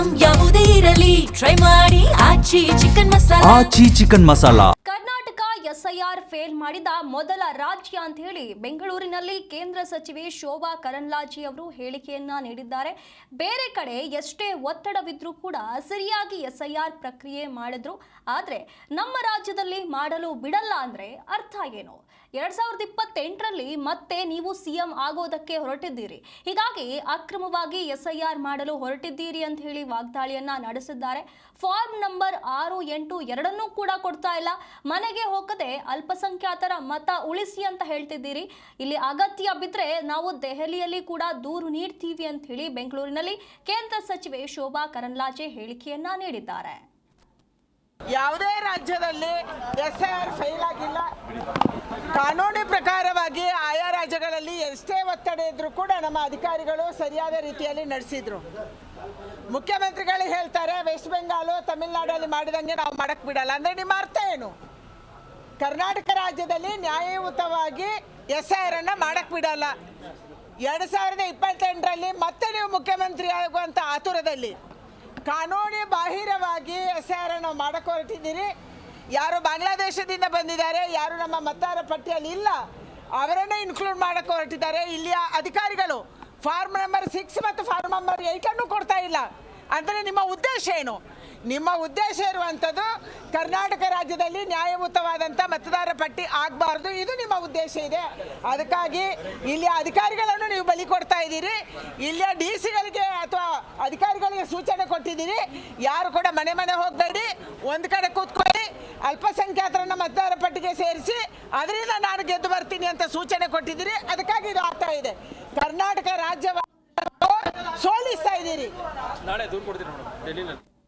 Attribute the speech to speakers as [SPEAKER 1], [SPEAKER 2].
[SPEAKER 1] Item ಯಾವುದೇ ಇರಲಿ try ಮಾಡಿ Aachi chicken masala.
[SPEAKER 2] Karnataka SIR fail ಮಾಡಿದ ಮೊದಲ ರಾಜ್ಯ ಅಂತ ಹೇಳಿ ಬೆಂಗಳೂರಿನಲ್ಲಿ ಕೇಂದ್ರ ಸಚಿವೆ ಶೋಭಾ ಕರಂದ್ಲಾಜೆ ಅವರು ಹೇಳಿಕೆಯನ್ನ ನೀಡಿದ್ದಾರೆ. ಬೇರೆ ಕಡೆ ಎಷ್ಟೇ ಒತ್ತಡವಿದ್ರೂ ಕೂಡ ಸರಿಯಾಗಿ ಎಸ್ಐಆರ್ ಪ್ರಕ್ರಿಯೆ ಮಾಡಿದ್ರು, ಆದ್ರೆ ನಮ್ಮ ರಾಜ್ಯದಲ್ಲಿ ಮಾಡಲು ಬಿಡಲ್ಲ ಅಂದ್ರೆ ಅರ್ಥ ಏನು? 2028ರಲ್ಲಿ ಮತ್ತೆ ನೀವು ಸಿಎಂ ಆಗೋದಕ್ಕೆ ಹೊರಟಿದ್ದೀರಿ, ಹೀಗಾಗಿ ಅಕ್ರಮವಾಗಿ ಎಸ್ಐಆರ್ ಮಾಡಲು ಹೊರಟಿದ್ದೀರಿ ಅಂತ ಹೇಳಿ ವಾಗ್ದಾಳಿಯನ್ನ ನಡೆಸಿದ್ದಾರೆ. ಫಾರ್ಮ್ ನಂಬರ್ 6, 8 ಎರಡನ್ನೂ ಕೂಡ ಕೊಡ್ತಾ ಇಲ್ಲ, ಮನೆಗೆ ಹೋಗದೆ ಅಲ್ಪಸಂಖ್ಯಾತರ ಮತ ಉಳಿಸಿ ಅಂತ ಹೇಳ್ತಿದ್ದೀರಿ. ಇಲ್ಲಿ ಅಗತ್ಯ ಬಿದ್ರೆ ನಾವು ದೆಹಲಿಯಲ್ಲಿ ಕೂಡ ದೂರು ನೀಡ್ತೀವಿ ಅಂತ ಹೇಳಿ ಬೆಂಗಳೂರಿನಲ್ಲಿ ಕೇಂದ್ರ ಸಚಿವೆ ಶೋಭಾ ಕರಂದ್ಲಾಜೆ ಹೇಳಿಕೆಯನ್ನ ನೀಡಿದ್ದಾರೆ.
[SPEAKER 3] ಯಾವುದೇ ರಾಜ್ಯದಲ್ಲಿ ಎಸ್ಐಆರ್ ಫೈಲ್ ಆಗಿಲ್ಲ. ಕಾನೂನು ಪ್ರಕಾರವಾಗಿ ಆಯಾ ರಾಜ್ಯಗಳಲ್ಲಿ ಎಷ್ಟೇ ಒತ್ತಡ ಇದ್ರೂ ಕೂಡ ನಮ್ಮ ಅಧಿಕಾರಿಗಳು ಸರಿಯಾದ ರೀತಿಯಲ್ಲಿ ನಡೆಸಿದ್ರು. ಮುಖ್ಯಮಂತ್ರಿಗಳು ಹೇಳ್ತಾರೆ ವೆಸ್ಟ್ ಬೆಂಗಾಲು ತಮಿಳುನಾಡಲ್ಲಿ ಮಾಡಿದಂಗೆ ನಾವು ಮಾಡಕ್ ಬಿಡಲ್ಲ ಅಂದ್ರೆ ನಿಮ್ಮ ಅರ್ಥ ಏನು? ಕರ್ನಾಟಕ ರಾಜ್ಯದಲ್ಲಿ ನ್ಯಾಯಯುತವಾಗಿ ಎಸ್ಐಆರ್ ಅನ್ನ ಮಾಡಕ್ ಬಿಡಲ್ಲ. 2028ರಲ್ಲಿ ಮತ್ತೆ ನೀವು ಮುಖ್ಯಮಂತ್ರಿ ಆಗುವಂತ ಆತುರದಲ್ಲಿ ಕಾನೂನು ಬಾಹಿರವಾಗಿ ಎಸ್ಐಆರ್ ಅನ್ನು ಮಾಡಕ್ ಹೊರಟಿದ್ದೀರಿ. ಯಾರು ಬಾಂಗ್ಲಾದೇಶದಿಂದ ಬಂದಿದ್ದಾರೆ, ಯಾರು ನಮ್ಮ ಮತದಾರ ಪಟ್ಟಿಯಲ್ಲಿ ಇಲ್ಲ, ಅವರನ್ನೇ ಇನ್ಕ್ಲೂಡ್ ಮಾಡಕ್ಕೆ ಹೊರಟಿದ್ದಾರೆ. ಇಲ್ಲಿಯ ಅಧಿಕಾರಿಗಳು ಫಾರ್ಮ್ ನಂಬರ್ 6 ಮತ್ತು ಫಾರ್ಮ್ ನಂಬರ್ 8 ಅನ್ನು ಕೊಡ್ತಾ ಇಲ್ಲ. ಅಂದರೆ ನಿಮ್ಮ ಉದ್ದೇಶ ಏನು? ನಿಮ್ಮ ಉದ್ದೇಶ ಇರುವಂಥದ್ದು ಕರ್ನಾಟಕ ರಾಜ್ಯದಲ್ಲಿ ನ್ಯಾಯಯುತವಾದಂಥ ಮತದಾರ ಪಟ್ಟಿ ಆಗಬಾರ್ದು, ಇದು ನಿಮ್ಮ ಉದ್ದೇಶ ಇದೆ. ಅದಕ್ಕಾಗಿ ಇಲ್ಲಿಯ ಅಧಿಕಾರಿಗಳನ್ನು ನೀವು ಬಲಿ ಕೊಡ್ತಾ ಇದ್ದೀರಿ. ಇಲ್ಲಿಯ DC ಗಳಿಗೆ ಅಥವಾ ಅಧಿಕಾರಿಗಳಿಗೆ ಸೂಚನೆ ಕೊಟ್ಟಿದ್ದೀರಿ, ಯಾರು ಕೂಡ ಮನೆ ಮನೆ ಹೋಗಬೇಡಿ, ಒಂದು ಕಡೆ ಕೂತ್ಕೊಳ್ಳಿ, ಅಲ್ಪಸಂಖ್ಯಾತರನ್ನ ಮತದಾರ ಪಟ್ಟಿಗೆ ಸೇರಿಸಿ ಅದರಿಂದ ನಾನು ಗೆದ್ದು ಬರ್ತೀನಿ ಅಂತ ಸೂಚನೆ ಕೊಟ್ಟಿದ್ದೀರಿ. ಅದಕ್ಕಾಗಿ ಇದು ಆಗ್ತಾ ಇದೆ. ಕರ್ನಾಟಕ ರಾಜ್ಯ ಸೋಲಿಸ್ತಾ ಇದ್ದೀರಿ.
[SPEAKER 4] ನಾಳೆ ದೂರು ಕೊಡ್ತೀನಿ ಡೆಲ್ಲಿನಲ್ಲಿ.